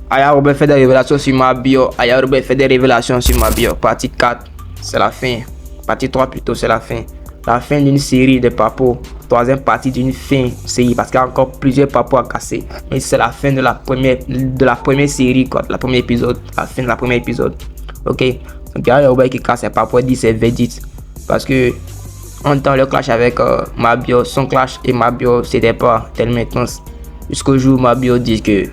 Aya Robert fait des révélations sur ma bio. Aya Robert fait des révélations sur ma bio. Partie 4, c'est la fin. Partie 3 plutôt, c'est la fin. La fin d'une série de papos. Troisième partie d'une fin série. Parce qu'il y a encore plusieurs papos à casser. Mais c'est la fin de la première série, quoi. La premier épisode. La fin de la première épisode. Ok. Donc Aya Robert qui casse ses papos dit ses verdicts. Parce que on entend le clash avec Mabio. Son clash et Mabio, c'était pas tellement intense. Jusqu'au jour où Mabio dit que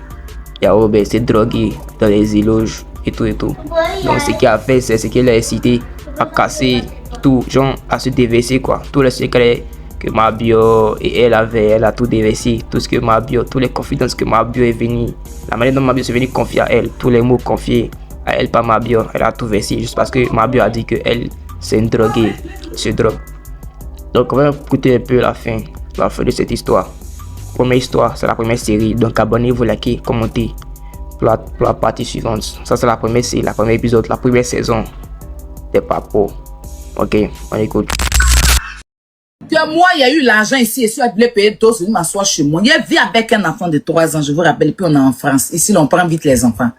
Aya Robert s'est drogué dans les éloges et tout et tout. Donc ce qu'il a fait, c'est ce qu'il a incité à casser tout, genre à se déverser quoi. Tous les secrets que Mabio et elle avait, elle a tout déversé. Tout ce que Mabio, toutes les confidences que Mabio est venu, la manière dont Mabio est venu confier à elle, tous les mots confiés à elle par Mabio, elle a tout versé juste parce que Mabio a dit que elle c'est une droguée, se drogue. Donc on va écouter un peu la fin de cette histoire. Première histoire, c'est la première série. Donc abonnez-vous, likez, commentez pour la partie suivante. Ça c'est la première série, la première épisode, la première saison des papos. Ok, on écoute. Moi, il y a eu l'argent ici et si elle voulait payer d'autres, je vais m'asseoir chez moi. Il vit avec un enfant de 3 ans, je vous rappelle, puis on est en France. Ici, on prend vite les enfants.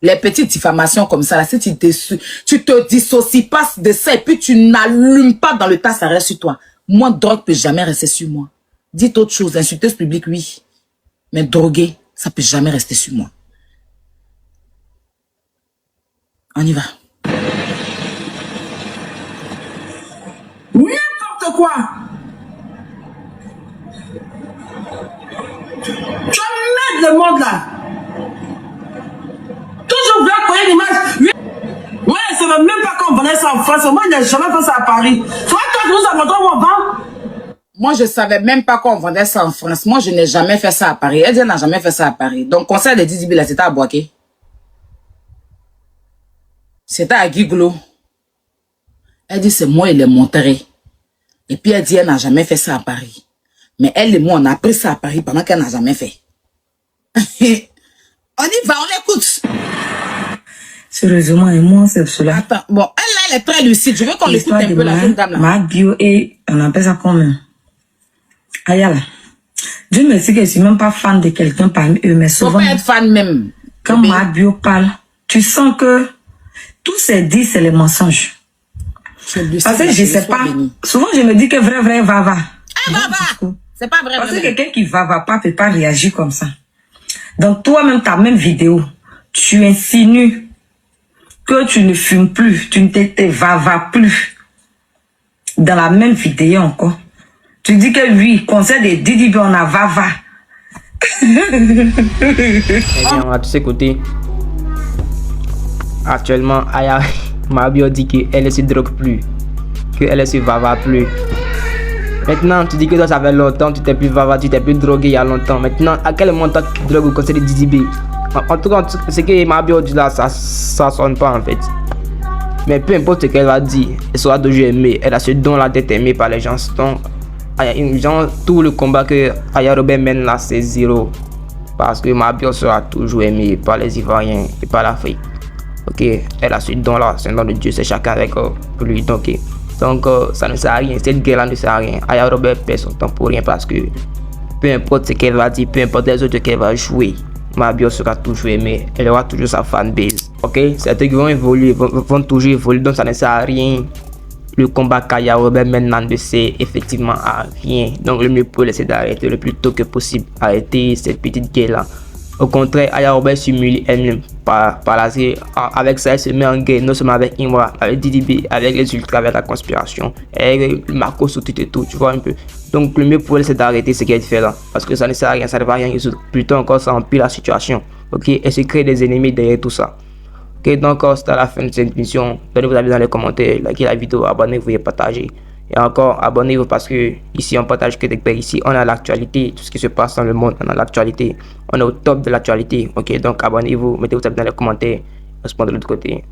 Les petites diffamations comme ça, là, si tu te dissocies pas de ça et puis tu n'allumes pas dans le tas, ça reste sur toi. Moi, drogue peut jamais rester sur moi. Dites autre chose, insulteuse publique, oui. Mais droguer, ça peut jamais rester sur moi. On y va. N'importe quoi. Tu emmerdes le monde là. Toujours bien connaître l'image. Moi, je ne savais même pas qu'on vendait ça en France. Moi, je n'ai jamais fait ça à Paris. C'est toi qui nous as montré où on vend. Moi, je ne savais même pas qu'on vendait ça en France. Moi, je n'ai jamais fait ça à Paris. Elle dit, elle n'a jamais fait ça à Paris. Donc, conseil de Didi Bila, c'était à Boaké. C'était à Guiglo. Elle dit, c'est moi, il est montré. Et puis, elle dit, elle n'a jamais fait ça à Paris. Mais elle et moi, on a pris ça à Paris pendant qu'elle n'a jamais fait. On y va, on l'écoute. Sérieusement, et moi, c'est cela. Attends, bon, elle est très lucide. Je veux qu'on l'écoute un peu, la jeune dame là. Ma bio et on appelle ça comment? Ayala. Dieu merci que je suis même pas fan de quelqu'un parmi eux, mais souvent. Faut pas être fan même. Quand ma bio parle, tu sens que tout c'est dit, c'est les mensonges. Parce que je sais pas. Souvent, je me dis que vrai, va. Ah, va. C'est pas vrai. Parce que quelqu'un qui va pas peut pas réagir comme ça. Donc, toi-même, ta même vidéo, tu insinues que tu ne fumes plus, tu ne te va plus. Dans la même vidéo encore. Tu dis que oui, conseil de Didi, on a va. Eh bien, on a tous écouté. Actuellement, Aya Mabio dit qu'elle ne se drogue plus, qu'elle ne se va plus. Maintenant, tu dis que toi, ça fait longtemps, tu t'es plus vava, tu t'es plus drogué il y a longtemps. Maintenant, à quel moment tu drogues au conseil de Didi B? En tout cas, ce que Mabio dit là, ça sonne pas en fait. Mais peu importe ce qu'elle va dire, elle sera toujours aimée. Elle a ce don-là d'être aimée par les gens. Donc, tout le combat que Aya Robert mène là, c'est zéro. Parce que Mabio sera toujours aimée par les Ivoiriens et par l'Afrique. Ok, elle a ce don-là, c'est un don de Dieu, c'est chacun avec lui. Donc, ça ne sert à rien, cette guerre-là ne sert à rien. Aya Robert perd son temps pour rien parce que peu importe ce qu'elle va dire, peu importe les autres qu'elle va jouer, Mabio sera toujours aimée, elle aura toujours sa fanbase. Ok, certains vont évoluer, vont toujours évoluer, donc ça ne sert à rien. Le combat qu'Aya Robert maintenant ne sert effectivement à rien. Donc le mieux pour elle, c'est d'arrêter le plus tôt que possible, arrêter cette petite guerre-là. Au contraire, Aya Robert s'humilie elle-même avec ça, elle se met en guerre, non seulement avec Imra, avec Didi B, avec les ultras, avec la conspiration, avec Marco sur tout et tout, tu vois un peu. Donc le mieux pour elle, c'est d'arrêter ce qu'elle fait là, parce que ça ne sert à rien, ça ne va rien résoudre. Plutôt encore, ça empire la situation. Ok, elle se crée des ennemis derrière tout ça. Ok, donc c'est à la fin de cette émission. Donnez vos avis dans les commentaires, likez la vidéo, abonnez-vous et partagez. Et encore, abonnez-vous parce que ici on partage que des paix. Ici on a l'actualité, tout ce qui se passe dans le monde, on a l'actualité. On est au top de l'actualité. Ok, donc abonnez-vous, mettez vos avis dans les commentaires. On se prend de l'autre côté.